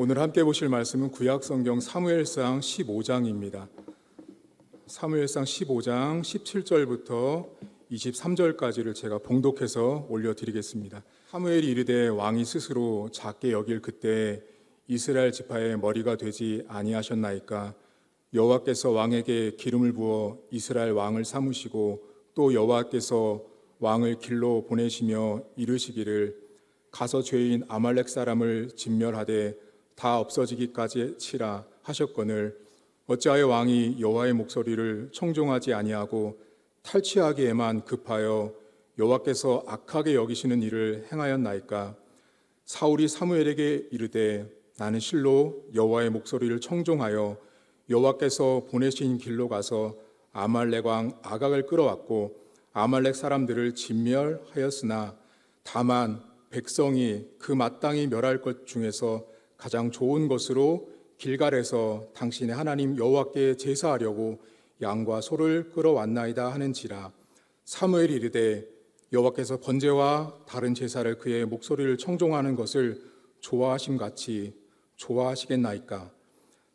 오늘 함께 보실 말씀은 구약성경 사무엘상 15장입니다. 사무엘상 15장 17절부터 23절까지를 제가 봉독해서 올려드리겠습니다. 사무엘이 이르되 왕이 스스로 작게 여길 그때 이스라엘 지파의 머리가 되지 아니하셨나이까. 여호와께서 왕에게 기름을 부어 이스라엘 왕을 삼으시고 또 여호와께서 왕을 길로 보내시며 이르시기를 가서 죄인 아말렉 사람을 진멸하되 다 없어지기까지 치라 하셨거늘 어찌하여 왕이 여호와의 목소리를 청종하지 아니하고 탈취하기에만 급하여 여호와께서 악하게 여기시는 일을 행하였나이까. 사울이 사무엘에게 이르되 나는 실로 여호와의 목소리를 청종하여 여호와께서 보내신 길로 가서 아말렉 왕 아각을 끌어왔고 아말렉 사람들을 진멸하였으나 다만 백성이 그 마땅히 멸할 것 중에서 가장 좋은 것으로 길갈에서 당신의 하나님 여호와께 제사하려고 양과 소를 끌어왔나이다 하는지라. 사무엘이 이르되 여호와께서 번제와 다른 제사를 그의 목소리를 청종하는 것을 좋아하심같이 좋아하시겠나이까.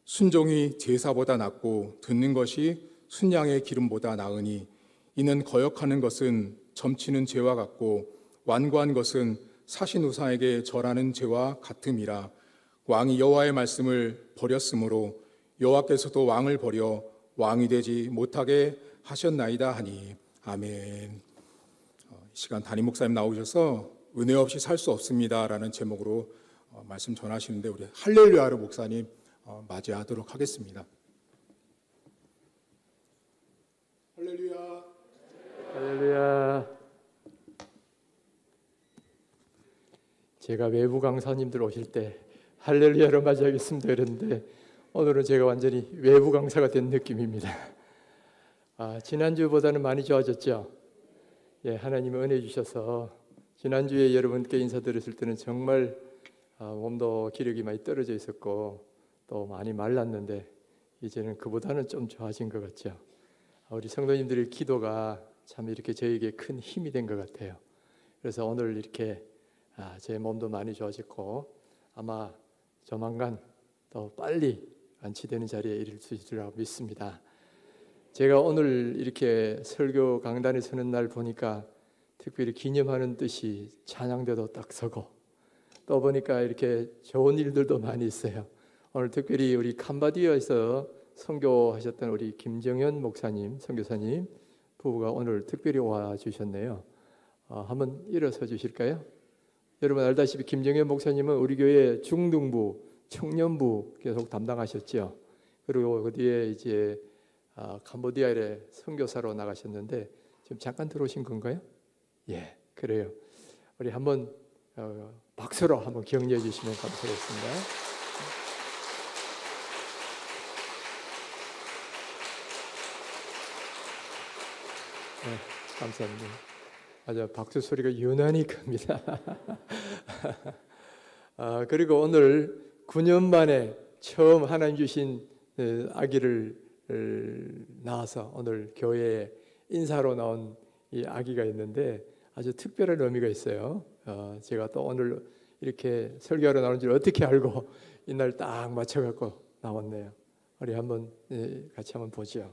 순종이 제사보다 낫고 듣는 것이 순양의 기름보다 나으니 이는 거역하는 것은 점치는 죄와 같고 완고한 것은 사신 우상에게 절하는 죄와 같음이라. 왕이 여호와의 말씀을 버렸으므로 여호와께서도 왕을 버려 왕이 되지 못하게 하셨나이다 하니. 아멘. 이 시간 담임 목사님 나오셔서 은혜 없이 살 수 없습니다라는 제목으로 말씀 전하시는데 우리 할렐루야로 목사님 맞이하도록 하겠습니다. 할렐루야. 할렐루야. 제가 외부 강사님들 오실 때 할렐루야로 맞이하겠습니다 그랬는데 오늘은 제가 완전히 외부 강사가 된 느낌입니다. 지난주보다는 많이 좋아졌죠? 예, 하나님이 은혜 주셔서 지난주에 여러분께 인사드렸을 때는 정말 몸도 기력이 많이 떨어져 있었고 또 많이 말랐는데 이제는 그보다는 좀 좋아진 것 같죠? 우리 성도님들의 기도가 참 이렇게 저에게 큰 힘이 된 것 같아요. 그래서 오늘 이렇게 제 몸도 많이 좋아졌고 아마 조만간 더 빨리 완치되는 자리에 이를 수 있으리라고 믿습니다. 제가 오늘 이렇게 설교 강단에 서는 날 보니까 특별히 기념하는 뜻이 찬양대도 딱 서고 또 보니까 이렇게 좋은 일들도 많이 있어요. 오늘 특별히 우리 캄보디아에서 선교하셨던 우리 김정현 목사님, 선교사님 부부가 오늘 특별히 와 주셨네요. 한번 일어서 주실까요? 여러분 알다시피 김정현 목사님은 우리 교회 중등부, 청년부 계속 담당하셨죠. 그리고 그 뒤에 이제 캄보디아에 선교사로 나가셨는데 지금 잠깐 들어오신 건가요? 예, 그래요. 우리 한번 박수로 한번 격려해 주시면 감사하겠습니다. 네, 감사합니다. 맞아, 박수 소리가 유난히 큽니다. 그리고 오늘 9년 만에 처음 하나님 주신 아기를 낳아서 오늘 교회에 인사로 나온 이 아기가 있는데 아주 특별한 의미가 있어요. 제가 또 오늘 이렇게 설교하러 나온 줄 어떻게 알고 이날 딱 맞춰갖고 나왔네요. 우리 한번 같이 한번 보죠.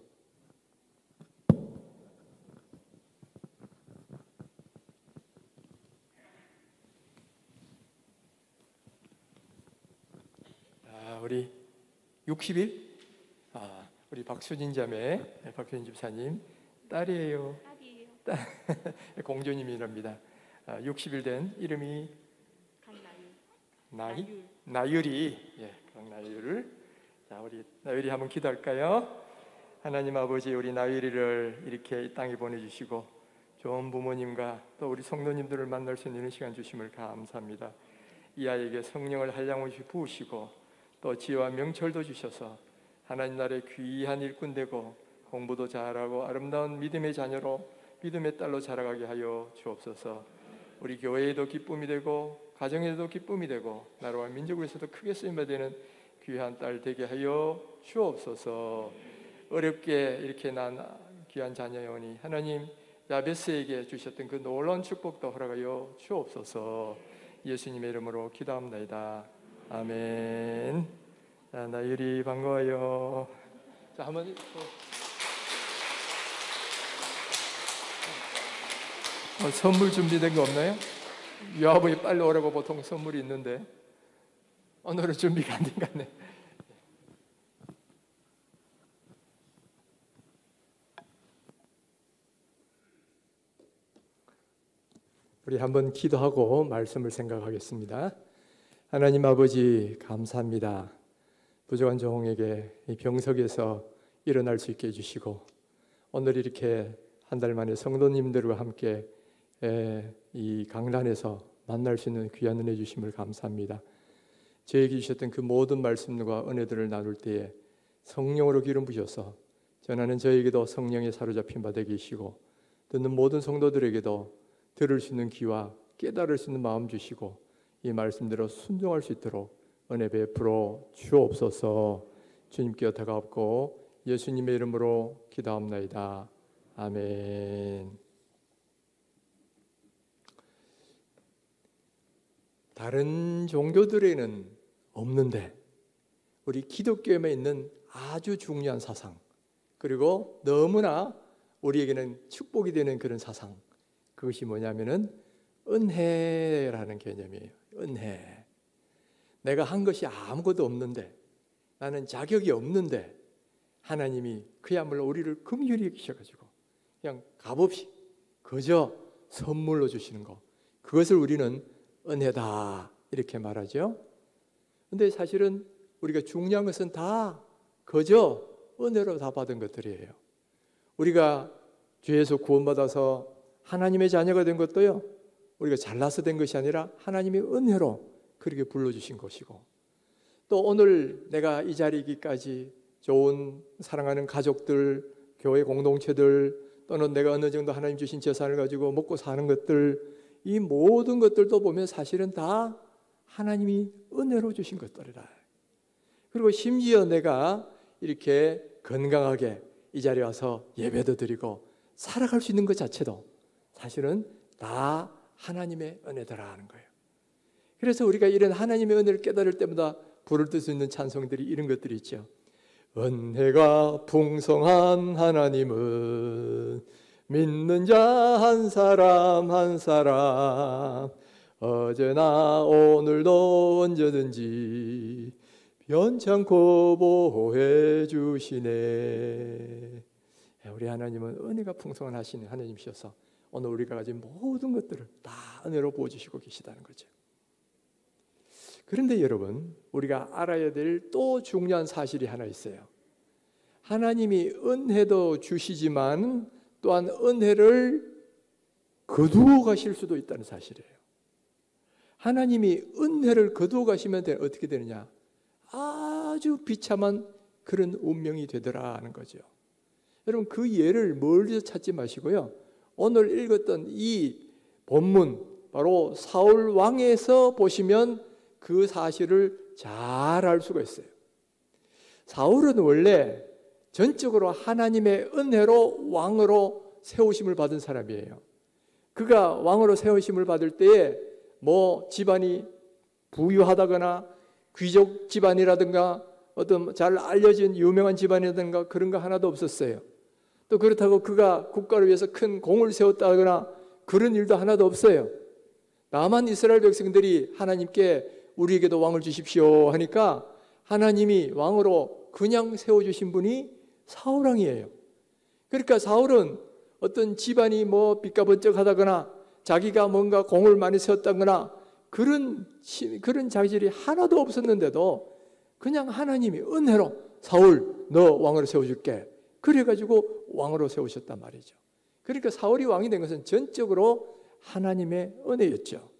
우리 60일? 우리 박수진 자매, 박수진 집사님 딸이에요. 딸이에요. 공주님이랍니다. 60일 된 이름이 나율이. 예, 나율. 자, 우리 나율이 한번 기도할까요? 하나님 아버지, 우리 나율이를 이렇게 이 땅에 보내주시고 좋은 부모님과 또 우리 성도님들을 만날 수 있는 시간 주심을 감사합니다. 이 아이에게 성령을 한량없이 부으시고 또 지혜와 명철도 주셔서 하나님 나라의 귀한 일꾼 되고 공부도 잘하고 아름다운 믿음의 자녀로 믿음의 딸로 자라가게 하여 주옵소서. 우리 교회에도 기쁨이 되고 가정에도 기쁨이 되고 나라와 민족에서도 크게 쓰임받는 귀한 딸 되게 하여 주옵소서. 어렵게 이렇게 난 귀한 자녀여오니 하나님 야베스에게 주셨던 그 놀라운 축복도 허락하여 주옵소서. 예수님의 이름으로 기도합니다. 아멘. 자, 나율이 반가워요. 자, 한번 선물 준비된 거 없나요? 여아버지 빨리 오라고 보통 선물이 있는데 오늘은 준비가 안 된 것 같네. 우리 한번 기도하고 말씀을 생각하겠습니다. 하나님 아버지 감사합니다. 부족한 종에게 이 병석에서 일어날 수 있게 해주시고 오늘 이렇게 한 달 만에 성도님들과 함께 이 강단에서 만날 수 있는 귀한 은혜 주심을 감사합니다. 저에게 주셨던 그 모든 말씀과 은혜들을 나눌 때에 성령으로 기름 부셔서 전하는 저에게도 성령에 사로잡힌 바 되게 하시고 듣는 모든 성도들에게도 들을 수 있는 귀와 깨달을 수 있는 마음 주시고 이 말씀대로 순종할 수 있도록 은혜 베풀어 주옵소서. 주님께 다가옵고 예수님의 이름으로 기도합나이다. 아멘. 다른 종교들에는 없는데 우리 기독교에만 있는 아주 중요한 사상, 그리고 너무나 우리에게는 축복이 되는 그런 사상, 그것이 뭐냐면은 은혜라는 개념이에요. 은혜. 내가 한 것이 아무것도 없는데, 나는 자격이 없는데 하나님이 그야말로 우리를 긍휼히 여기셔가지고 그냥 값없이 그저 선물로 주시는 것, 그것을 우리는 은혜다 이렇게 말하죠. 근데 사실은 우리가 중요한 것은 다 그저 은혜로 다 받은 것들이에요. 우리가 죄에서 구원받아서 하나님의 자녀가 된 것도요, 우리가 잘나서 된 것이 아니라 하나님의 은혜로 그렇게 불러주신 것이고, 또 오늘 내가 이 자리이기까지 좋은 사랑하는 가족들, 교회 공동체들, 또는 내가 어느 정도 하나님 주신 재산을 가지고 먹고 사는 것들, 이 모든 것들도 보면 사실은 다 하나님이 은혜로 주신 것들이라. 그리고 심지어 내가 이렇게 건강하게 이 자리에 와서 예배도 드리고 살아갈 수 있는 것 자체도 사실은 다 하나님의 은혜다라는 거예요. 그래서 우리가 이런 하나님의 은혜를 깨달을 때마다 부를 수 있는 찬송들이 이런 것들이 있죠. 은혜가 풍성한 하나님은 믿는 자 한 사람 한 사람 어제나 오늘도 언제든지 변찮고 보호해 주시네. 우리 하나님은 은혜가 풍성한 하시는 하나님이셔서 오늘 우리가 가진 모든 것들을 다 은혜로 부어주시고 계시다는 거죠. 그런데 여러분, 우리가 알아야 될 또 중요한 사실이 하나 있어요. 하나님이 은혜도 주시지만 또한 은혜를 거두어 가실 수도 있다는 사실이에요. 하나님이 은혜를 거두어 가시면 어떻게 되느냐? 아주 비참한 그런 운명이 되더라 하는 거죠. 여러분, 그 예를 멀리서 찾지 마시고요, 오늘 읽었던 이 본문, 바로 사울 왕에서 보시면 그 사실을 잘 알 수가 있어요. 사울은 원래 전적으로 하나님의 은혜로 왕으로 세우심을 받은 사람이에요. 그가 왕으로 세우심을 받을 때에 뭐 집안이 부유하다거나 귀족 집안이라든가 어떤 잘 알려진 유명한 집안이라든가 그런 거 하나도 없었어요. 또 그렇다고 그가 국가를 위해서 큰 공을 세웠다거나 그런 일도 하나도 없어요. 다만 이스라엘 백성들이 하나님께 우리에게도 왕을 주십시오 하니까 하나님이 왕으로 그냥 세워주신 분이 사울왕이에요. 그러니까 사울은 어떤 집안이 뭐 빚가번쩍하다거나 자기가 뭔가 공을 많이 세웠다거나 그런 자질이 하나도 없었는데도 그냥 하나님이 은혜로 사울 너 왕으로 세워줄게 그래가지고 왕으로 세우셨단 말이죠. 그러니까 사울이 왕이 된 것은 전적으로 하나님의 은혜였죠.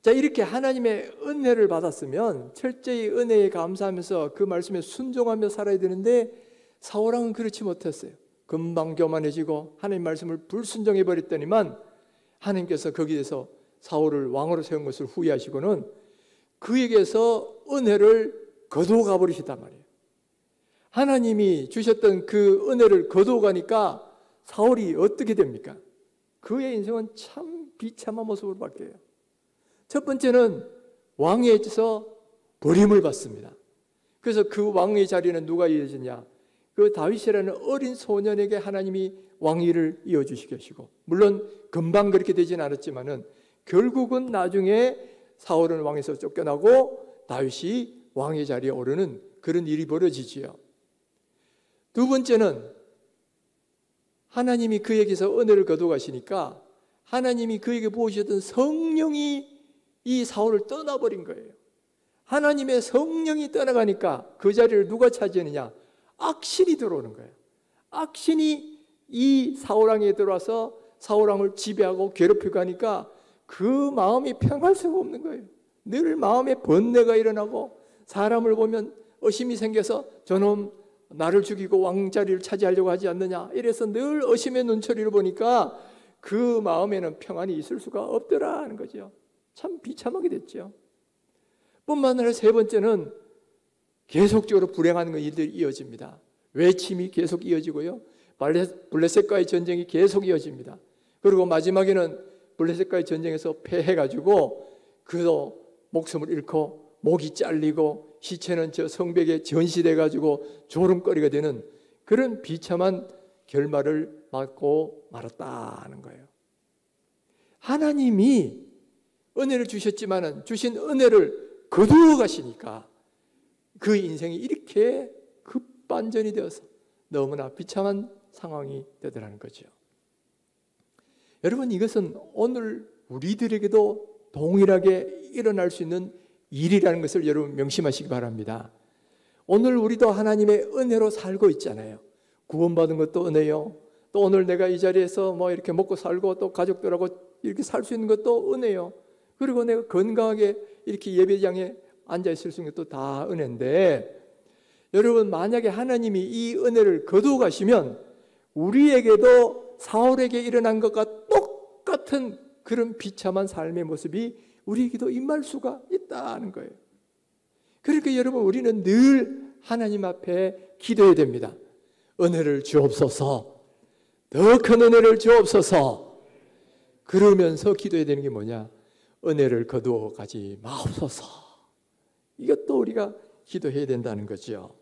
자, 이렇게 하나님의 은혜를 받았으면 철저히 은혜에 감사하면서 그 말씀에 순종하며 살아야 되는데 사울왕은 그렇지 못했어요. 금방 교만해지고 하나님 말씀을 불순종해 버렸더니만 하나님께서 거기에서 사울을 왕으로 세운 것을 후회하시고는 그에게서 은혜를 거두어 가버리셨단 말이에요. 하나님이 주셨던 그 은혜를 거두어 가니까 사울이 어떻게 됩니까? 그의 인생은 참 비참한 모습으로 바뀌어요. 첫 번째는 왕위에서 버림을 받습니다. 그래서 그 왕의 자리는 누가 이어지냐? 그 다윗이라는 어린 소년에게 하나님이 왕위를 이어주시게 하시고, 물론 금방 그렇게 되진 않았지만은 결국은 나중에 사울은 왕에서 쫓겨나고 다윗이 왕의 자리에 오르는 그런 일이 벌어지지요. 두 번째는 하나님이 그에게서 은혜를 거둬가시니까 하나님이 그에게 부으셨던 성령이 이 사울을 떠나버린 거예요. 하나님의 성령이 떠나가니까 그 자리를 누가 차지하느냐? 악신이 들어오는 거예요. 악신이 이 사울왕에 들어와서 사울왕을 지배하고 괴롭히고 하니까 그 마음이 평할 수가 없는 거예요. 늘 마음에 번뇌가 일어나고 사람을 보면 의심이 생겨서 저놈 나를 죽이고 왕자리를 차지하려고 하지 않느냐, 이래서 늘 의심의 눈초리를 보니까 그 마음에는 평안이 있을 수가 없더라 하는 거죠. 참 비참하게 됐죠. 뿐만 아니라 세 번째는 계속적으로 불행한 일들이 이어집니다. 외침이 계속 이어지고요, 블레셋과의 전쟁이 계속 이어집니다. 그리고 마지막에는 블레셋과의 전쟁에서 패해가지고 그도 목숨을 잃고 목이 잘리고 시체는 저 성벽에 전시돼가지고 조롱거리가 되는 그런 비참한 결말을 맞고 말았다는 거예요. 하나님이 은혜를 주셨지만은 주신 은혜를 거두어 가시니까 그 인생이 이렇게 급반전이 되어서 너무나 비참한 상황이 되더라는 거죠. 여러분, 이것은 오늘 우리들에게도 동일하게 일어날 수 있는 일이라는 것을 여러분 명심하시기 바랍니다. 오늘 우리도 하나님의 은혜로 살고 있잖아요. 구원받은 것도 은혜요. 또 오늘 내가 이 자리에서 뭐 이렇게 먹고 살고 또 가족들하고 이렇게 살 수 있는 것도 은혜요. 그리고 내가 건강하게 이렇게 예배장에 앉아 있을 수 있는 것도 다 은혜인데, 여러분 만약에 하나님이 이 은혜를 거두어 가시면 우리에게도 사울에게 일어난 것과 똑같은 그런 비참한 삶의 모습이 우리에게도 임할 수가 있다는 거예요. 그러니까 여러분, 우리는 늘 하나님 앞에 기도해야 됩니다. 은혜를 주옵소서, 더 큰 은혜를 주옵소서. 그러면서 기도해야 되는 게 뭐냐? 은혜를 거두어 가지 마옵소서. 이것도 우리가 기도해야 된다는 거죠.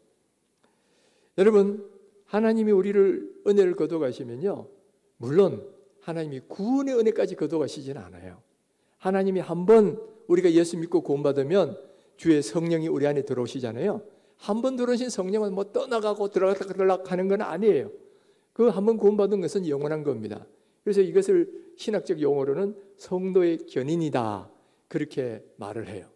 여러분, 하나님이 우리를 은혜를 거두어 가시면요, 물론 하나님이 구원의 은혜까지 거두어 가시지는 않아요. 하나님이 한번 우리가 예수 믿고 구원받으면 주의 성령이 우리 안에 들어오시잖아요. 한번 들어오신 성령은 뭐 떠나가고 들어가고 하는 건 아니에요. 그 한번 구원받은 것은 영원한 겁니다. 그래서 이것을 신학적 용어로는 성도의 견인이다, 그렇게 말을 해요.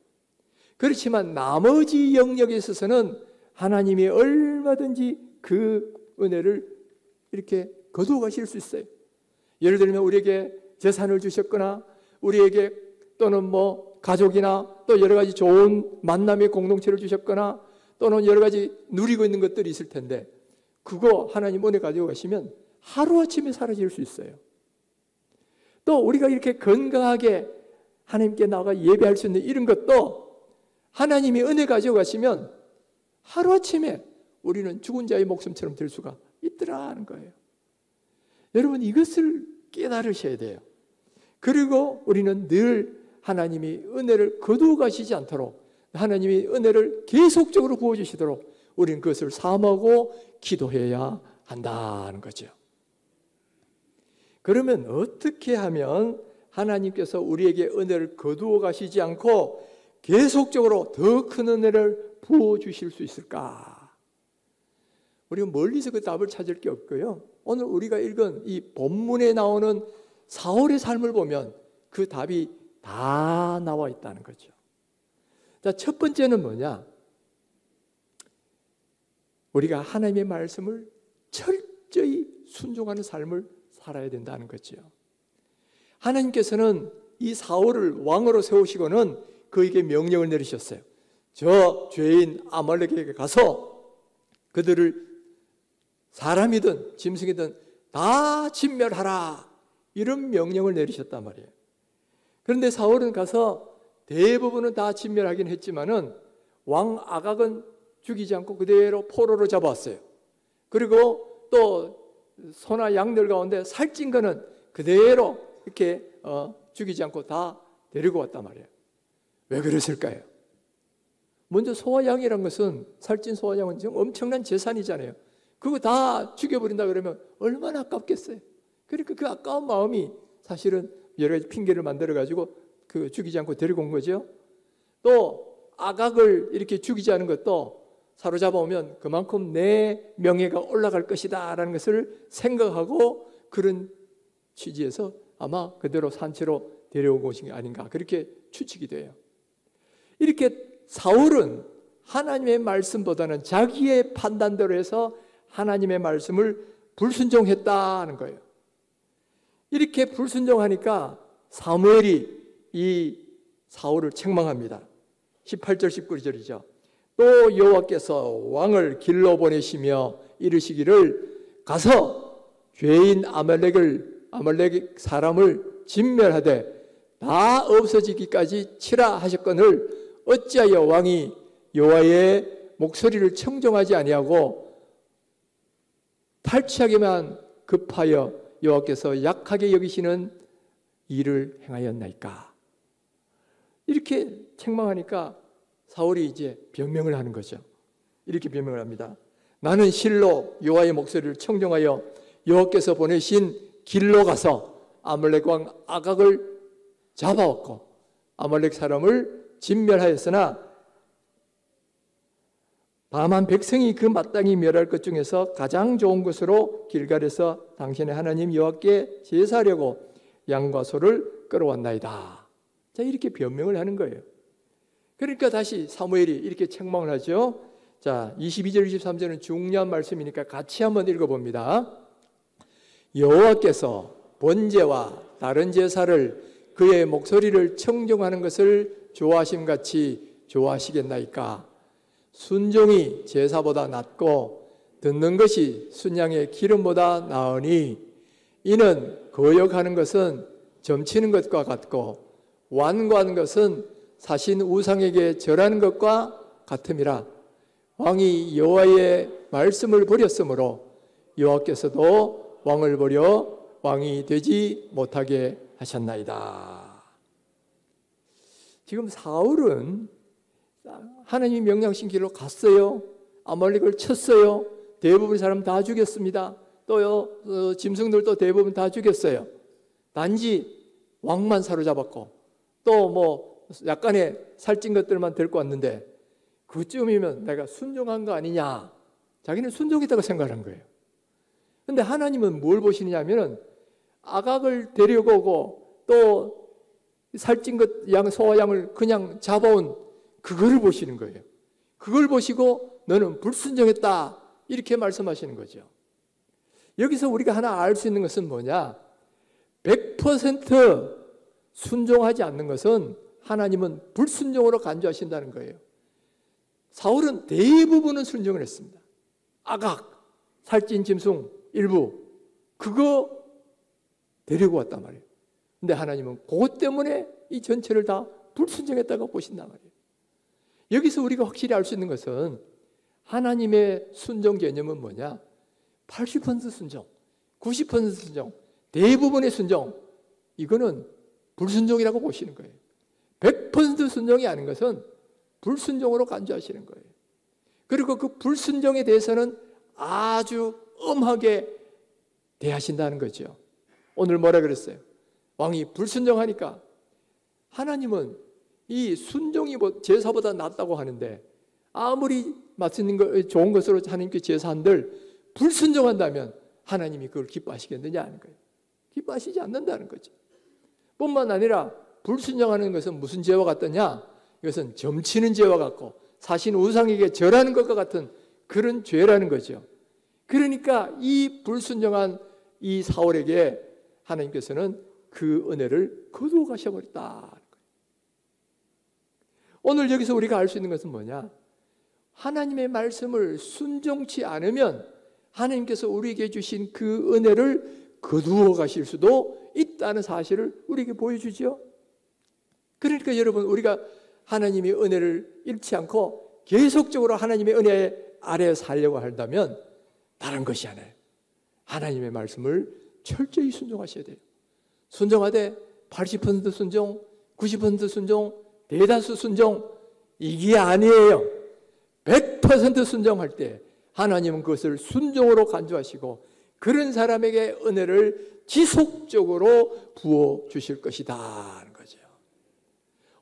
그렇지만 나머지 영역에 있어서는 하나님이 얼마든지 그 은혜를 이렇게 거두어 가실 수 있어요. 예를 들면 우리에게 재산을 주셨거나 우리에게 또는 뭐 가족이나 또 여러 가지 좋은 만남의 공동체를 주셨거나 또는 여러 가지 누리고 있는 것들이 있을 텐데, 그거 하나님 은혜 가지고 가시면 하루아침에 사라질 수 있어요. 또 우리가 이렇게 건강하게 하나님께 나가 예배할 수 있는 이런 것도 하나님이 은혜 가지고 가시면 하루아침에 우리는 죽은 자의 목숨처럼 될 수가 있더라는 거예요. 여러분, 이것을 깨달으셔야 돼요. 그리고 우리는 늘 하나님이 은혜를 거두어 가시지 않도록, 하나님이 은혜를 계속적으로 부어주시도록 우리는 그것을 사모하고 기도해야 한다는 거죠. 그러면 어떻게 하면 하나님께서 우리에게 은혜를 거두어 가시지 않고 계속적으로 더 큰 은혜를 부어주실 수 있을까? 우리가 멀리서 그 답을 찾을 게 없고요, 오늘 우리가 읽은 이 본문에 나오는 사울의 삶을 보면 그 답이 다 나와 있다는 거죠. 자, 첫 번째는 뭐냐? 우리가 하나님의 말씀을 철저히 순종하는 삶을 살아야 된다는 거죠. 하나님께서는 이 사울을 왕으로 세우시고는 그에게 명령을 내리셨어요. 저 죄인 아말렉에게 가서 그들을 사람이든 짐승이든 다 진멸하라, 이런 명령을 내리셨단 말이에요. 그런데 사울은 가서 대부분은 다 진멸하긴 했지만은 왕 아각은 죽이지 않고 그대로 포로로 잡아왔어요. 그리고 또 소나 양들 가운데 살찐 거는 그대로 이렇게 죽이지 않고 다 데리고 왔단 말이에요. 왜 그랬을까요? 먼저 소와 양이란 것은, 살찐 소와 양은 지금 엄청난 재산이잖아요. 그거 다 죽여버린다 그러면 얼마나 아깝겠어요. 그러니까 그 아까운 마음이 사실은 여러 가지 핑계를 만들어가지고 그 죽이지 않고 데리고 온 거죠. 또 아각을 이렇게 죽이지 않은 것도 사로잡아 오면 그만큼 내 명예가 올라갈 것이다 라는 것을 생각하고 그런 취지에서 아마 그대로 산채로 데려오고 오신 게 아닌가, 그렇게 추측이 돼요. 이렇게 사울은 하나님의 말씀보다는 자기의 판단대로 해서 하나님의 말씀을 불순종했다는 거예요. 이렇게 불순종하니까 사무엘이 이 사울을 책망합니다. 18절 19절이죠. 또 여호와께서 왕을 길로 보내시며 이르시기를 가서 죄인 아말렉 사람을 진멸하되 다 없어지기까지 치라 하셨거늘 어찌하여 왕이 여호와의 목소리를 청종하지 아니하고 탈취하기만 급하여 여호와께서 약하게 여기시는 일을 행하였나이까. 이렇게 책망하니까 사울이 이제 변명을 하는 거죠. 이렇게 변명을 합니다. 나는 실로 여호와의 목소리를 청종하여 여호와께서 보내신 길로 가서 아말렉 왕 아각을 잡아왔고 아말렉 사람을 진멸하였으나 다만 백성이 그 마땅히 멸할 것 중에서 가장 좋은 것으로 길갈에서 당신의 하나님 여호와께 제사하려고 양과 소를 끌어왔나이다. 자, 이렇게 변명을 하는 거예요. 그러니까 다시 사무엘이 이렇게 책망을 하죠. 자, 22절 23절은 중요한 말씀이니까 같이 한번 읽어봅니다. 여호와께서 번제와 다른 제사를 그의 목소리를 청종하는 것을 좋아하심같이 좋아하시겠나이까. 순종이 제사보다 낫고 듣는 것이 순양의 기름보다 나으니 이는 거역하는 것은 점치는 것과 같고 완고하는 것은 사신 우상에게 절하는 것과 같음이라. 왕이 여호와의 말씀을 버렸으므로 여호와께서도 왕을 버려 왕이 되지 못하게 하셨나이다. 지금 사울은 하나님이 명령하신 길로 갔어요. 아말렉을 쳤어요. 대부분 사람 다 죽였습니다. 또 짐승들도 대부분 다 죽였어요. 단지 왕만 사로잡았고 또 뭐 약간의 살찐 것들만 데리고 왔는데 그쯤이면 내가 순종한 거 아니냐. 자기는 순종했다고 생각한 거예요. 근데 하나님은 뭘 보시느냐면은 아각을 데려오고 또 살찐 것 소와 양을 그냥 잡아온 그거를 보시는 거예요. 그걸 보시고 너는 불순종했다 이렇게 말씀하시는 거죠. 여기서 우리가 하나 알 수 있는 것은 뭐냐? 100% 순종하지 않는 것은 하나님은 불순종으로 간주하신다는 거예요. 사울은 대부분은 순종을 했습니다. 아각, 살찐 짐승 일부 그거 데리고 왔단 말이에요. 근데 하나님은 그것 때문에 이 전체를 다 불순종했다고 보신단 말이에요. 여기서 우리가 확실히 알 수 있는 것은 하나님의 순종 개념은 뭐냐? 80% 순종, 90% 순종, 대부분의 순종, 이거는 불순종이라고 보시는 거예요. 100% 순종이 아닌 것은 불순종으로 간주하시는 거예요. 그리고 그 불순종에 대해서는 아주 엄하게 대하신다는 거죠. 오늘 뭐라 그랬어요? 왕이 불순종하니까 하나님은 이 순종이 제사보다 낫다고 하는데 아무리 맛있는 거 좋은 것으로 하나님께 제사한들 불순종한다면 하나님이 그걸 기뻐하시겠느냐 하는 거예요. 기뻐하시지 않는다는 거죠. 뿐만 아니라 불순종하는 것은 무슨 죄와 같더냐? 이것은 점치는 죄와 같고 사신 우상에게 절하는 것과 같은 그런 죄라는 거죠. 그러니까 이 불순종한 이 사울에게 하나님께서는 그 은혜를 거두어 가셔버렸다. 오늘 여기서 우리가 알 수 있는 것은 뭐냐? 하나님의 말씀을 순종치 않으면 하나님께서 우리에게 주신 그 은혜를 거두어 가실 수도 있다는 사실을 우리에게 보여주죠. 그러니까 여러분, 우리가 하나님의 은혜를 잃지 않고 계속적으로 하나님의 은혜 아래에 살려고 한다면 다른 것이 아니에요. 하나님의 말씀을 철저히 순종하셔야 돼요. 순종하되 80% 순종, 90% 순종, 대다수 순종, 이게 아니에요. 100% 순종할 때 하나님은 그것을 순종으로 간주하시고 그런 사람에게 은혜를 지속적으로 부어주실 것이다 하는 거죠.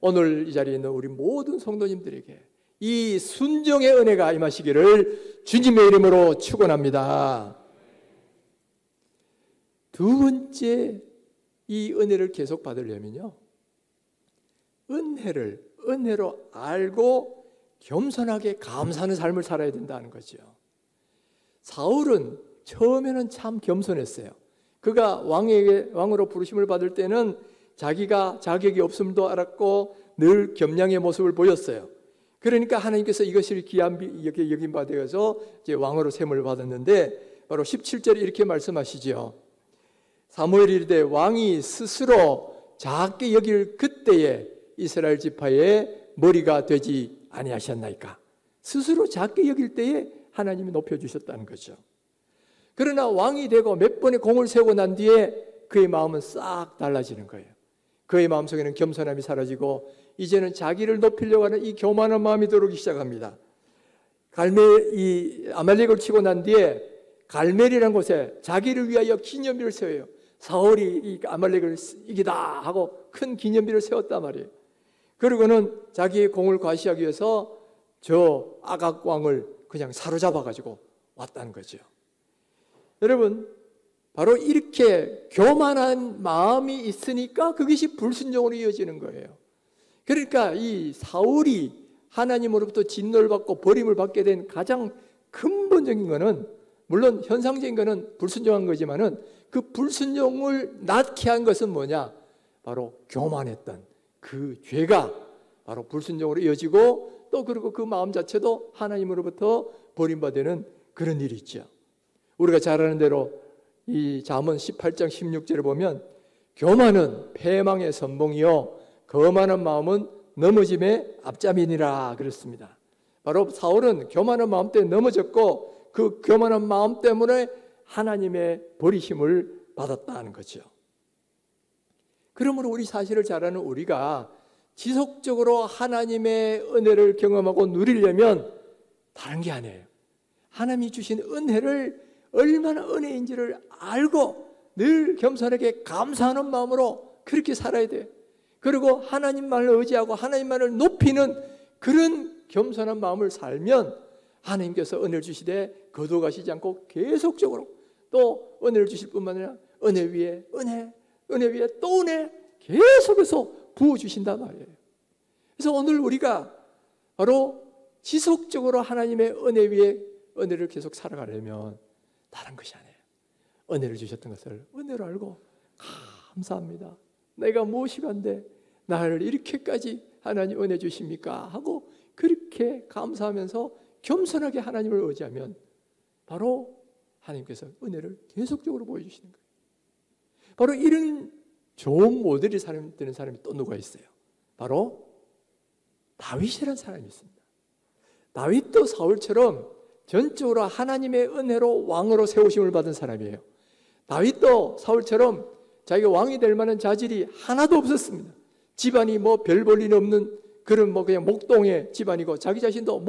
오늘 이 자리에 있는 우리 모든 성도님들에게 이 순종의 은혜가 임하시기를 주님의 이름으로 축원합니다. 두 번째, 이 은혜를 계속 받으려면요, 은혜로 알고 겸손하게 감사하는 삶을 살아야 된다는 거죠. 사울은 처음에는 참 겸손했어요. 그가 왕으로 부르심을 받을 때는 자기가 자격이 없음도 알았고 늘 겸양의 모습을 보였어요. 그러니까 하나님께서 이것을 여긴 바 되어서 이제 왕으로 셈을 받았는데, 바로 17절에 이렇게 말씀하시죠. 사무엘이 이르되 왕이 스스로 작게 여길 그때에 이스라엘 지파의 머리가 되지 아니하셨나이까. 스스로 작게 여길 때에 하나님이 높여주셨다는 거죠. 그러나 왕이 되고 몇 번의 공을 세우고 난 뒤에 그의 마음은 싹 달라지는 거예요. 그의 마음속에는 겸손함이 사라지고 이제는 자기를 높이려고 하는 이 교만한 마음이 들어오기 시작합니다. 이 아말렉을 치고 난 뒤에 갈멜이라는 곳에 자기를 위하여 기념비를 세워요. 사울이 이 아말렉을 이기다 하고 큰 기념비를 세웠단 말이에요. 그리고는 자기의 공을 과시하기 위해서 저 아각 왕을 그냥 사로잡아 가지고 왔다는 거죠. 여러분, 바로 이렇게 교만한 마음이 있으니까 그것이 불순종으로 이어지는 거예요. 그러니까 이 사울이 하나님으로부터 진노를 받고 버림을 받게 된 가장 근본적인 거는, 물론 현상적인 거는 불순종한 거지만은 그 불순종을 낳게 한 것은 뭐냐? 바로 교만했던 그 죄가 바로 불순종으로 이어지고, 또 그리고 그 마음 자체도 하나님으로부터 버림받는 그런 일이 있죠. 우리가 잘 아는 대로 이 잠언 18장 16절에 보면 교만은 패망의 선봉이요 거만한 마음은 넘어짐의 앞잠이니라 그랬습니다. 바로 사울은 교만한 마음 때문에 넘어졌고 그 교만한 마음 때문에 하나님의 버리심을 받았다는 거죠. 그러므로 우리 사실을 잘 아는 우리가 지속적으로 하나님의 은혜를 경험하고 누리려면 다른 게 아니에요. 하나님이 주신 은혜를 얼마나 은혜인지를 알고 늘 겸손하게 감사하는 마음으로 그렇게 살아야 돼요. 그리고 하나님만을 의지하고 하나님만을 높이는 그런 겸손한 마음을 살면 하나님께서 은혜를 주시되 거둬가시지 않고 계속적으로 또 은혜를 주실 뿐만 아니라 은혜 위에 은혜, 은혜 위에 또 은혜 계속해서 부어주신단 말이에요. 그래서 오늘 우리가 바로 지속적으로 하나님의 은혜 위에 은혜를 계속 살아가려면 다른 것이 아니에요. 은혜를 주셨던 것을 은혜로 알고 감사합니다. 내가 무엇이간데 나를 이렇게까지 하나님 은혜 주십니까? 하고 그렇게 감사하면서 겸손하게 하나님을 의지하면 바로 하나님께서 은혜를 계속적으로 보여주시는 거예요. 바로 이런 좋은 모델이 되는 사람이 또 누가 있어요? 바로 다윗이라는 사람이 있습니다. 다윗도 사울처럼 전적으로 하나님의 은혜로 왕으로 세우심을 받은 사람이에요. 다윗도 사울처럼 자기가 왕이 될 만한 자질이 하나도 없었습니다. 집안이 뭐 별 볼 일 없는 그런 뭐 그냥 목동의 집안이고 자기 자신도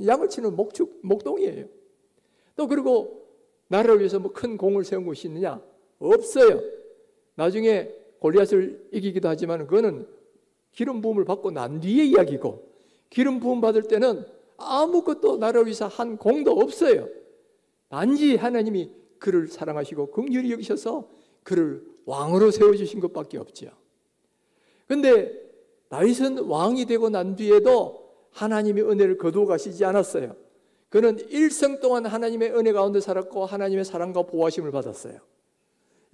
양을 치는 목동이에요. 또 그리고 나라를 위해서 뭐 큰 공을 세운 것이 있느냐? 없어요. 나중에 골리앗을 이기기도 하지만 그거는 기름 부음을 받고 난 뒤의 이야기고, 기름 부음 받을 때는 아무것도 나라를 위해서 한 공도 없어요. 단지 하나님이 그를 사랑하시고 긍휼히 여기셔서 그를 왕으로 세워주신 것밖에 없죠. 그런데 다윗은 왕이 되고 난 뒤에도 하나님의 은혜를 거두어 가시지 않았어요. 그는 일생 동안 하나님의 은혜 가운데 살았고 하나님의 사랑과 보호하심을 받았어요.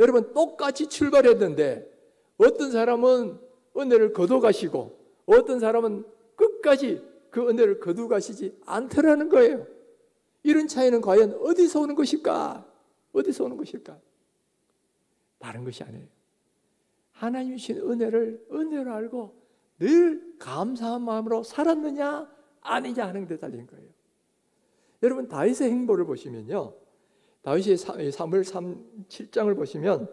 여러분, 똑같이 출발했는데 어떤 사람은 은혜를 거두어 가시고 어떤 사람은 끝까지 그 은혜를 거두어 가시지 않더라는 거예요. 이런 차이는 과연 어디서 오는 것일까? 어디서 오는 것일까? 다른 것이 아니에요. 하나님이 주신 은혜를 은혜로 알고 늘 감사한 마음으로 살았느냐 아니냐 하는 데 달린 거예요. 여러분, 다윗의 행보를 보시면요, 다윗의 사무엘 7장을 보시면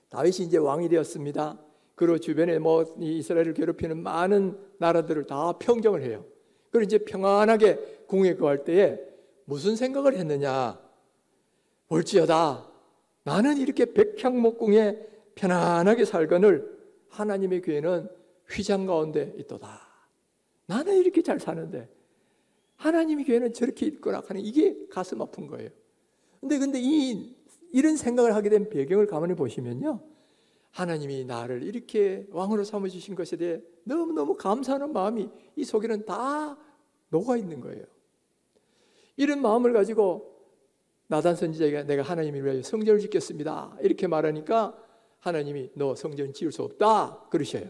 다윗이 이제 왕이 되었습니다. 그리고 주변에 이 이스라엘을 괴롭히는 많은 나라들을 다 평정을 해요. 그리고 이제 평안하게 궁에 거할 때에 무슨 생각을 했느냐? 볼지어다 나는 이렇게 백향목궁에 편안하게 살거늘 하나님의 교회는 휘장 가운데 있도다. 나는 이렇게 잘 사는데 하나님의 교회는 저렇게 있구나 하는 이게 가슴 아픈 거예요. 근데 이런 생각을 하게 된 배경을 가만히 보시면요, 하나님이 나를 이렇게 왕으로 삼아주신 것에 대해 너무너무 감사하는 마음이 이 속에는 다 녹아 있는 거예요. 이런 마음을 가지고 나단 선지자가 내가 하나님을 위하여 성전을 짓겠습니다 이렇게 말하니까 하나님이 너 성전 지을 수 없다 그러셔요.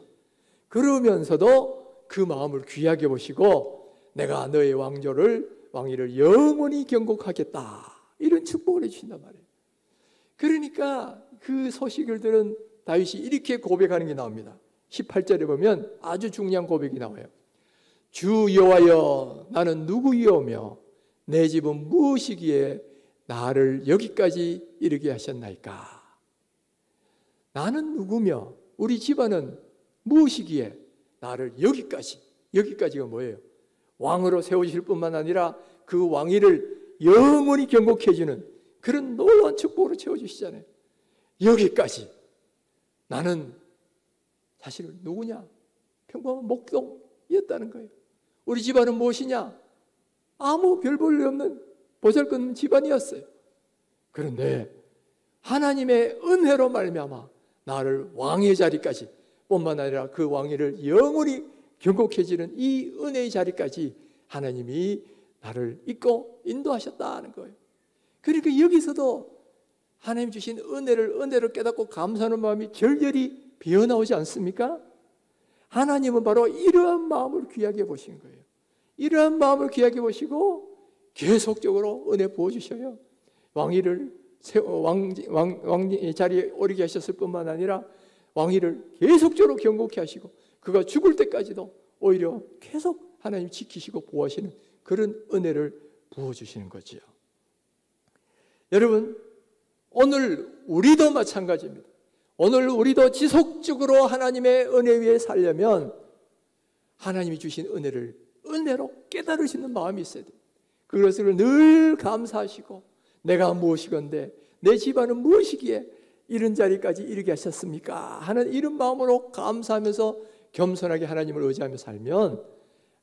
그러면서도 그 마음을 귀하게 보시고 내가 너의 왕위를 영원히 경고하겠다 이런 축복을 해주신단 말이에요. 그러니까 그 소식을 들은 다윗이 이렇게 고백하는 게 나옵니다. 18절에 보면 아주 중요한 고백이 나와요. 주 여호와여 나는 누구이오며 내 집은 무엇이기에 나를 여기까지 이르게 하셨나이까. 나는 누구며 우리 집안은 무엇이기에 나를 여기까지가 뭐예요? 왕으로 세우실 뿐만 아니라 그 왕위를 영원히 경고해 주는 그런 놀라운 축복으로 채워주시잖아요. 여기까지. 나는 사실 누구냐? 평범한 목동이었다는 거예요. 우리 집안은 무엇이냐? 아무 별 볼 일 없는 보잘것없는 집안이었어요. 그런데 하나님의 은혜로 말미암아 나를 왕의 자리까지 뿐만 아니라 그 왕위를 영원히 경고해지는 이 은혜의 자리까지 하나님이 나를 이끌고 인도하셨다는 거예요. 그러니까 여기서도 하나님 주신 은혜를 깨닫고 감사하는 마음이 절절히 배어나오지 않습니까? 하나님은 바로 이러한 마음을 귀하게 보신 거예요. 이러한 마음을 귀하게 보시고 계속적으로 은혜 부어주셔요. 왕위를 왕 자리에 오르게 하셨을 뿐만 아니라 왕위를 계속적으로 경고케 하시고 그가 죽을 때까지도 오히려 계속 하나님 지키시고 보호하시는 그런 은혜를 부어주시는 거지요. 여러분, 오늘 우리도 마찬가지입니다. 오늘 우리도 지속적으로 하나님의 은혜 위에 살려면 하나님이 주신 은혜로 깨달을 수 있는 마음이 있어야 돼요. 그것을 늘 감사하시고 내가 무엇이건데 내 집안은 무엇이기에 이런 자리까지 이르게 하셨습니까? 하는 이런 마음으로 감사하면서 겸손하게 하나님을 의지하며 살면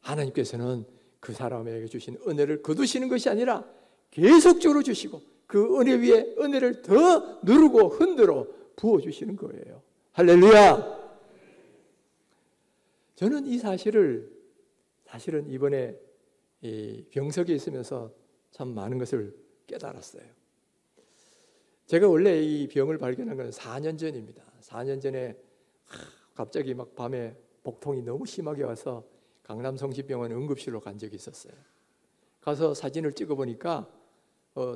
하나님께서는 그 사람에게 주신 은혜를 거두시는 것이 아니라 계속적으로 주시고 그 은혜 위에 은혜를 더 누르고 흔들어 부어주시는 거예요. 할렐루야! 저는 이 사실은 이번에 이 병석에 있으면서 참 많은 것을 깨달았어요. 제가 원래 이 병을 발견한 건 4년 전입니다. 4년 전에 갑자기 막 밤에 복통이 너무 심하게 와서 강남 성심병원 응급실로 간 적이 있었어요. 가서 사진을 찍어보니까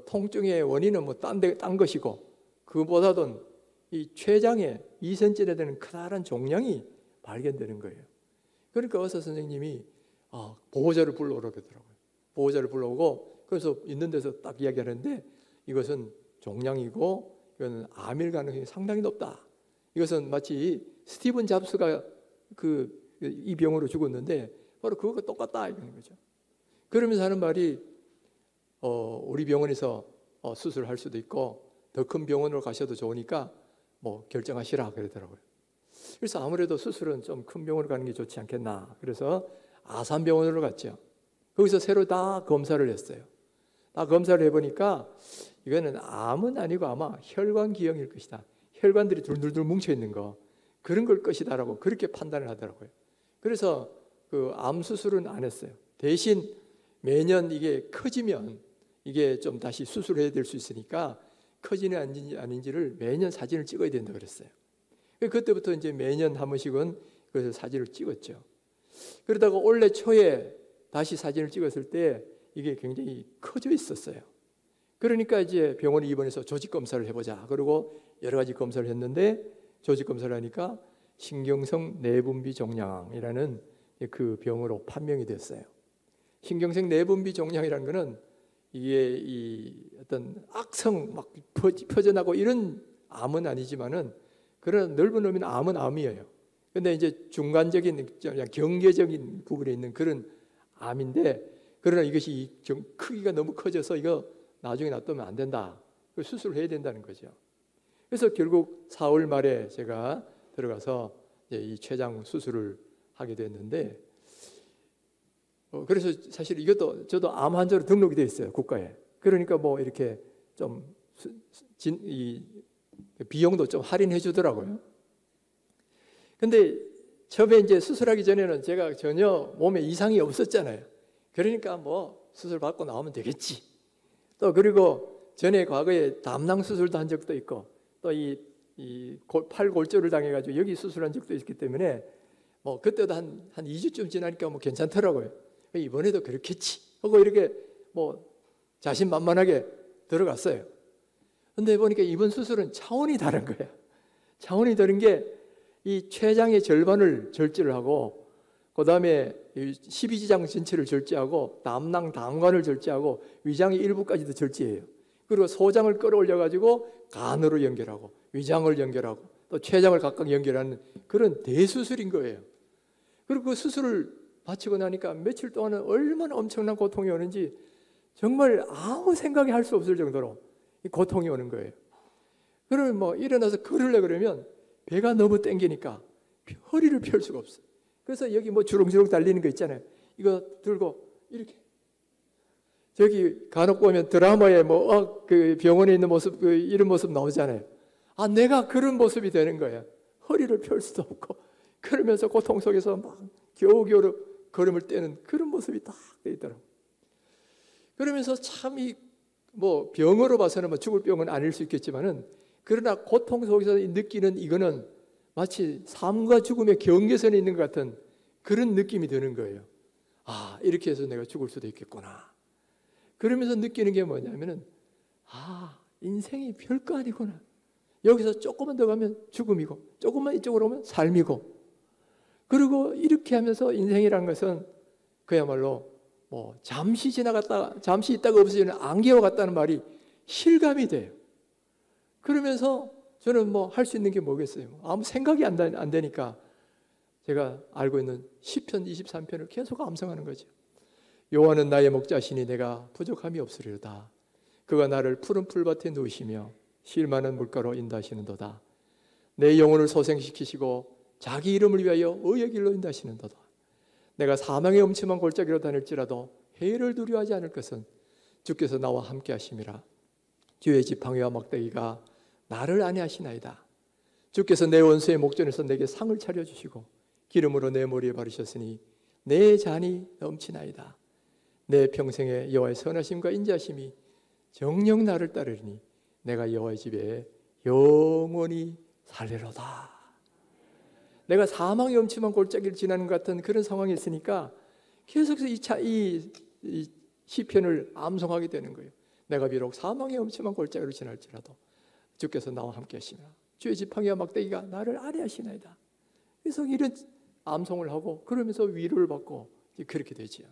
통증의 원인은 뭐 딴 것이고 그보다도 이 췌장에 2cm나 되는 커다란 종양이 발견되는 거예요. 그러니까 의사 선생님이 보호자를 불러오라고 그러더라고요. 보호자를 불러오고 그래서 있는 데서 딱 이야기하는데 이것은 종양이고 이거는 암일 가능성이 상당히 높다. 이것은 마치 스티븐 잡스가 이 병으로 죽었는데 바로 그거가 똑같다 이러는 거죠. 그러면서 하는 말이 우리 병원에서 수술할 수도 있고 더 큰 병원으로 가셔도 좋으니까 뭐 결정하시라 그러더라고요. 그래서 아무래도 수술은 좀 큰 병원으로 가는 게 좋지 않겠나. 그래서 아산병원으로 갔죠. 거기서 새로 다 검사를 했어요. 다 검사를 해보니까 이거는 암은 아니고 아마 혈관기형일 것이다. 혈관들이 둘둘둘 뭉쳐있는 거 그런 걸 것이다라고 그렇게 판단을 하더라고요. 그래서 그 암 수술은 안 했어요. 대신 매년 이게 커지면 이게 좀 다시 수술해야 될 수 있으니까 커지는지 아닌지를 매년 사진을 찍어야 된다 그랬어요. 그때부터 이제 매년 한 번씩은 그래서 사진을 찍었죠. 그러다가 올해 초에 다시 사진을 찍었을 때 이게 굉장히 커져 있었어요. 그러니까 이제 병원에 입원해서 조직 검사를 해보자. 그리고 여러 가지 검사를 했는데 조직 검사를 하니까 신경성 내분비 종양이라는 그 병으로 판명이 됐어요. 신경성 내분비 종양이라는 거는 이게 이 어떤 악성 막 퍼져나고 이런 암은 아니지만은 그런 넓은 의미는 암은 암이에요. 근데 이제 중간적인 그냥 경계적인 부분에 있는 그런 암인데, 그러나 이것이 크기가 너무 커져서 이거 나중에 놔두면 안 된다. 수술을 해야 된다는 거죠. 그래서 결국 4월 말에 제가 들어가서 이제 이 췌장 수술을 하게 됐는데, 그래서 사실 이것도 저도 암 환자로 등록이 돼 있어요, 국가에. 그러니까 뭐 이렇게 좀 이 비용도 좀 할인해 주더라고요. 근데 처음에 이제 수술하기 전에는 제가 전혀 몸에 이상이 없었잖아요. 그러니까 뭐 수술 받고 나오면 되겠지. 또 그리고 전에 과거에 담낭 수술도 한 적도 있고, 또 이 팔골절을 당해가지고 여기 수술한 적도 있기 때문에 뭐 그때도 한 2주쯤 지나니까 뭐 괜찮더라고요. 이번에도 그렇겠지 하고 이렇게 뭐 자신만만하게 들어갔어요. 근데 보니까 이번 수술은 차원이 다른 거예요. 차원이 다른 게 이 췌장의 절반을 절제를 하고, 그 다음에 12지장 전체를 절제하고, 담낭 당관을 절제하고, 위장의 일부까지도 절제해요. 그리고 소장을 끌어올려가지고 간으로 연결하고, 위장을 연결하고, 또 췌장을 각각 연결하는 그런 대수술인 거예요. 그리고 그 수술을 마치고 나니까 며칠 동안은 얼마나 엄청난 고통이 오는지 정말 아무 생각이 할 수 없을 정도로 고통이 오는 거예요. 그러면 뭐 일어나서 걸으려고 그러면 배가 너무 땡기니까 허리를 펼 수가 없어요. 그래서 여기 뭐 주렁주렁 달리는 거 있잖아요. 이거 들고 이렇게, 저기 간혹 보면 드라마에 뭐 그 병원에 있는 모습, 이런 모습 나오잖아요. 아, 내가 그런 모습이 되는 거예요. 허리를 펼 수도 없고, 그러면서 고통 속에서 막 겨우겨우 걸음을 떼는 그런 모습이 딱 돼 있더라고요. 그러면서 참 뭐 병으로 봐서는 뭐 죽을 병은 아닐 수 있겠지만은, 그러나 고통 속에서 느끼는 이거는 마치 삶과 죽음의 경계선에 있는 것 같은 그런 느낌이 드는 거예요. 아, 이렇게 해서 내가 죽을 수도 있겠구나. 그러면서 느끼는 게 뭐냐면은, 아, 인생이 별거 아니구나. 여기서 조금만 더 가면 죽음이고, 조금만 이쪽으로 오면 삶이고, 그리고 이렇게 하면서 인생이라는 것은 그야말로 뭐 잠시 지나갔다 잠시 있다가 없어지는 안개와 같다는 말이 실감이 돼요. 그러면서 저는 뭐 할 수 있는 게 뭐겠어요? 아무 생각이 안 되니까 제가 알고 있는 시편 23편을 계속 암송하는 거죠. 여호와는 나의 목자시니 내가 부족함이 없으리로다. 그가 나를 푸른 풀밭에 누우시며 쉴 만한 물가로 인도하시는도다. 내 영혼을 소생시키시고 자기 이름을 위하여 의의 길로 인도하시는도다. 내가 사망의 음침한 골짜기로 다닐지라도 해를 두려워하지 않을 것은 주께서 나와 함께 하심이라. 주의 지팡이와 막대기가 나를 안위하시나이다. 주께서 내 원수의 목전에서 내게 상을 차려주시고 기름으로 내 머리에 바르셨으니 내 잔이 넘치나이다. 내 평생에 여호와의 선하심과 인자하심이 정녕 나를 따르리니 내가 여호와의 집에 영원히 살리로다. 내가 사망의 엄침한 골짜기를 지나는 것 같은 그런 상황이 있으니까 계속해서 이 시편을 암송하게 되는 거예요. 내가 비록 사망의 엄침한 골짜기를 지날지라도 주께서 나와 함께 하시나 주의 지팡이와 막대기가 나를 안위하시나이다. 그래서 이런 암송을 하고 그러면서 위로를 받고 그렇게 되지요.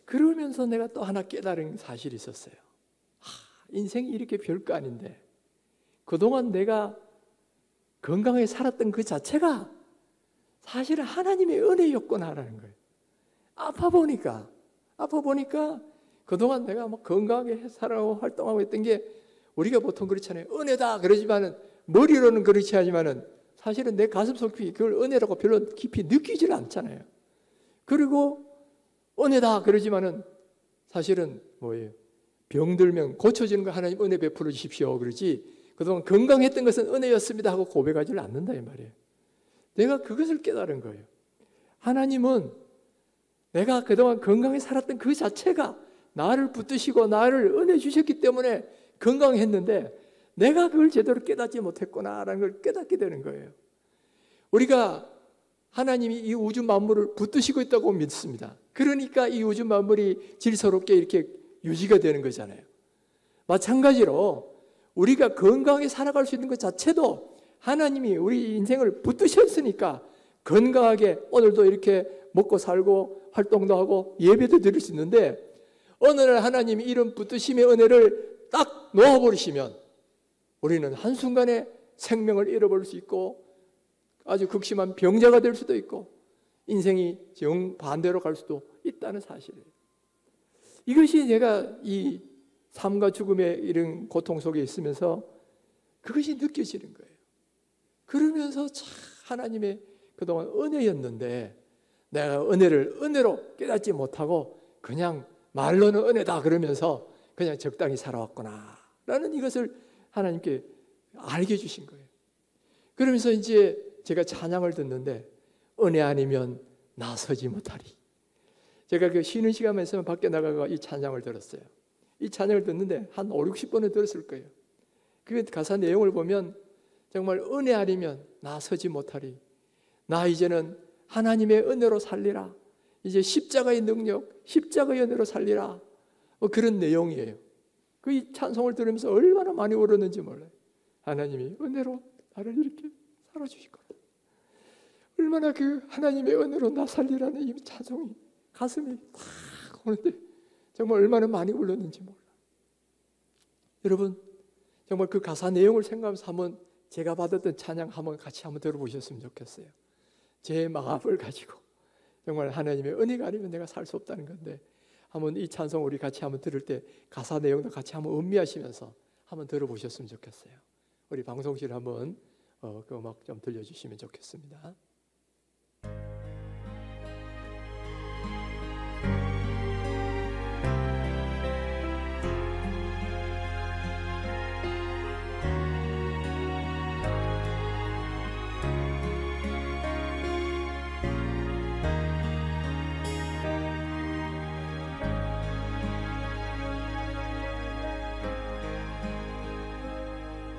그러면서 내가 또 하나 깨달은 사실이 있었어요. 인생이 이렇게 별거 아닌데 그동안 내가 건강하게 살았던 그 자체가 사실은 하나님의 은혜였구나라는 거예요. 아파 보니까 그동안 내가 뭐 건강하게 살아가고 활동하고 했던 게 우리가 보통 그렇잖아요. 은혜다 그러지만은 머리로는 그렇지 하지만은 사실은 내 가슴 속이 그걸 은혜라고 별로 깊이 느끼지를 않잖아요. 그리고 은혜다 그러지만은 사실은 뭐예요? 병들면 고쳐지는 거 하나님 은혜 베풀어 주십시오 그러지 그동안 건강했던 것은 은혜였습니다 하고 고백하지를 않는다 이 말이에요. 내가 그것을 깨달은 거예요. 하나님은 내가 그동안 건강히 살았던 그 자체가 나를 붙드시고 나를 은혜 주셨기 때문에 건강했는데 내가 그걸 제대로 깨닫지 못했구나라는 걸 깨닫게 되는 거예요. 우리가 하나님이 이 우주 만물을 붙드시고 있다고 믿습니다. 그러니까 이 우주 만물이 질서롭게 이렇게 유지가 되는 거잖아요. 마찬가지로 우리가 건강하게 살아갈 수 있는 것 자체도 하나님이 우리 인생을 붙드셨으니까 건강하게 오늘도 이렇게 먹고 살고 활동도 하고 예배도 드릴 수 있는데 어느 날 하나님이 이런 붙드심의 은혜를 딱 놓아버리시면 우리는 한순간에 생명을 잃어버릴 수 있고 아주 극심한 병자가 될 수도 있고 인생이 정반대로 갈 수도 있다는 사실이에요. 이것이 제가 이 삶과 죽음의 이런 고통 속에 있으면서 그것이 느껴지는 거예요. 그러면서 참 하나님의 그동안 은혜였는데 내가 은혜를 은혜로 깨닫지 못하고 그냥 말로는 은혜다 그러면서 그냥 적당히 살아왔구나 라는 이것을 하나님께 알게 해주신 거예요. 그러면서 이제 제가 찬양을 듣는데 은혜 아니면 나서지 못하리. 제가 그 쉬는 시간만 있으면 밖에 나가서 이 찬양을 들었어요. 이 찬양을 듣는데 한 5, 60번을 들었을 거예요. 그 가사 내용을 보면 정말 은혜 아니면 나서지 못하리. 나 이제는 하나님의 은혜로 살리라. 이제 십자가의 능력, 십자가의 은혜로 살리라. 그런 내용이에요. 그 이 찬송을 들으면서 얼마나 많이 울었는지 몰라요. 하나님이 은혜로 나를 이렇게 살아주실 거다. 얼마나 그 하나님의 은혜로 나 살리라는 이 찬송이 가슴이 탁 오는데 정말 얼마나 많이 울었는지 몰라. 여러분 정말 그 가사 내용을 생각하면서 한번 제가 받았던 찬양 같이 한번 들어보셨으면 좋겠어요. 제 마음을 가지고 정말 하나님의 은혜가 아니면 내가 살 수 없다는 건데 한번 이 찬송 우리 같이 한번 들을 때 가사 내용도 같이 한번 음미하시면서 한번 들어보셨으면 좋겠어요. 우리 방송실 한번 그 음악 좀 들려주시면 좋겠습니다.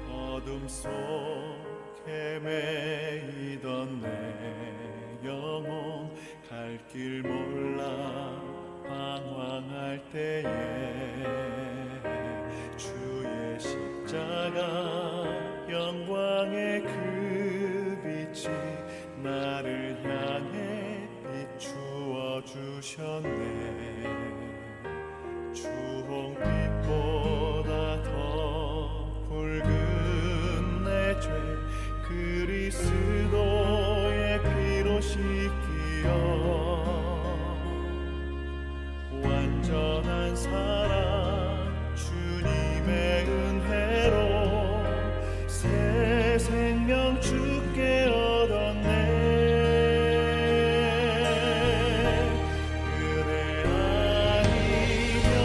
어둠 속에 매이던 내 영혼 갈 길 몰라 방황할 때에 주의 십자가 영광의 그 빛이 나를 향해 비추어 주셨네. 주홍빛보다 더 붉은 내 죄 그리스도의 피로 씻기어 완전한 사랑 주님의 은혜로 새 생명 주께 얻었네. 은혜 아니면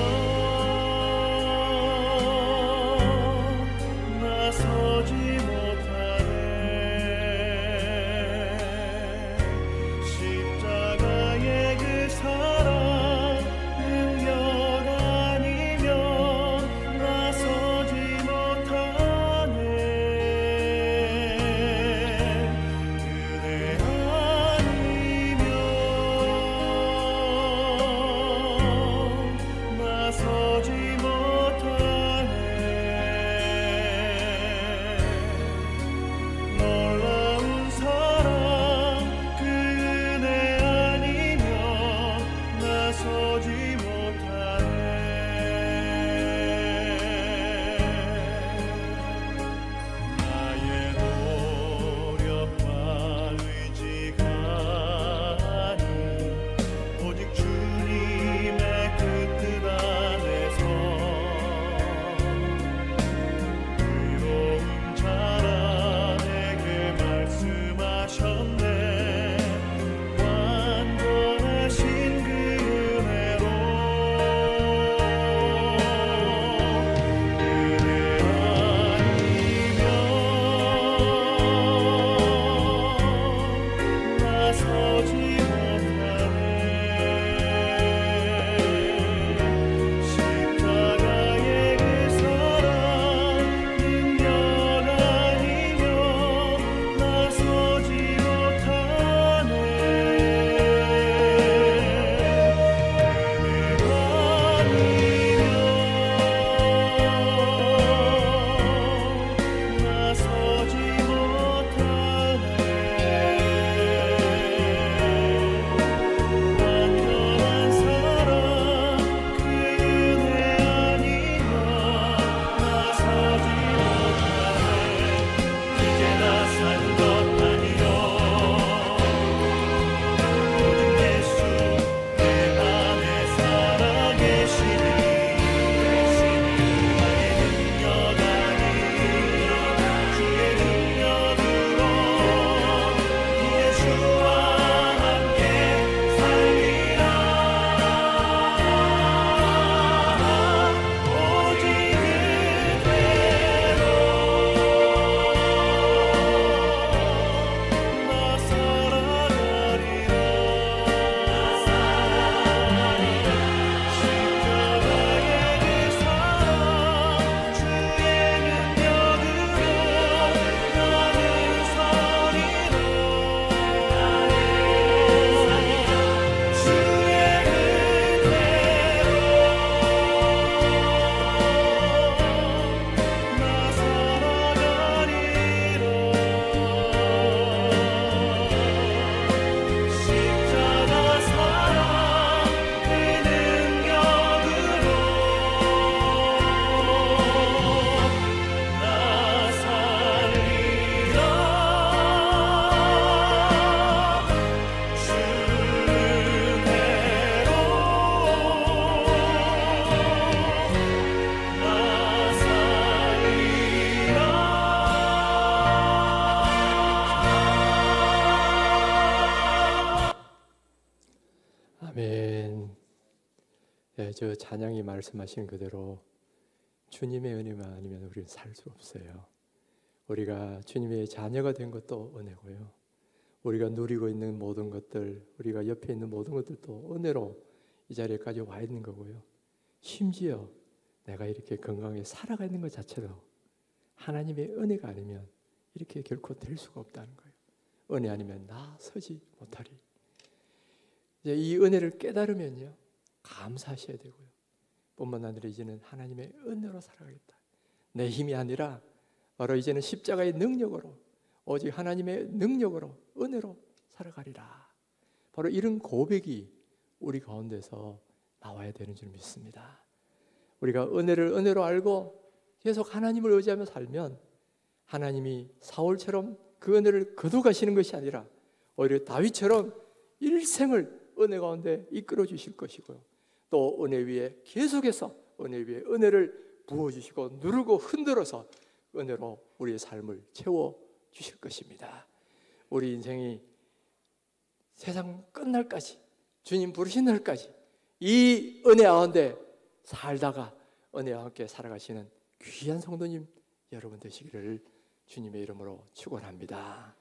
저 찬양이 말씀하신 그대로 주님의 은혜만 아니면 우리는 살 수 없어요. 우리가 주님의 자녀가 된 것도 은혜고요. 우리가 누리고 있는 모든 것들, 우리가 옆에 있는 모든 것들도 은혜로 이 자리에까지 와 있는 거고요. 심지어 내가 이렇게 건강하게 살아가 있는 것 자체도 하나님의 은혜가 아니면 이렇게 결코 될 수가 없다는 거예요. 은혜 아니면 나 서지 못하리. 이제 이 은혜를 깨달으면요, 감사하셔야 되고요. 뿐만 아니라 이제는 하나님의 은혜로 살아가겠다. 내 힘이 아니라 바로 이제는 십자가의 능력으로, 오직 하나님의 능력으로, 은혜로 살아가리라. 바로 이런 고백이 우리 가운데서 나와야 되는 줄 믿습니다. 우리가 은혜를 은혜로 알고 계속 하나님을 의지하며 살면 하나님이 사울처럼 그 은혜를 거둬가시는 것이 아니라 오히려 다윗처럼 일생을 은혜 가운데 이끌어 주실 것이고요. 또 은혜 위에 계속해서 은혜 위에 은혜를 부어주시고 누르고 흔들어서 은혜로 우리의 삶을 채워주실 것입니다. 우리 인생이 세상 끝날까지, 주님 부르신 날까지 이 은혜 가운데 살다가 은혜와 함께 살아가시는 귀한 성도님 여러분 되시기를 주님의 이름으로 축원합니다.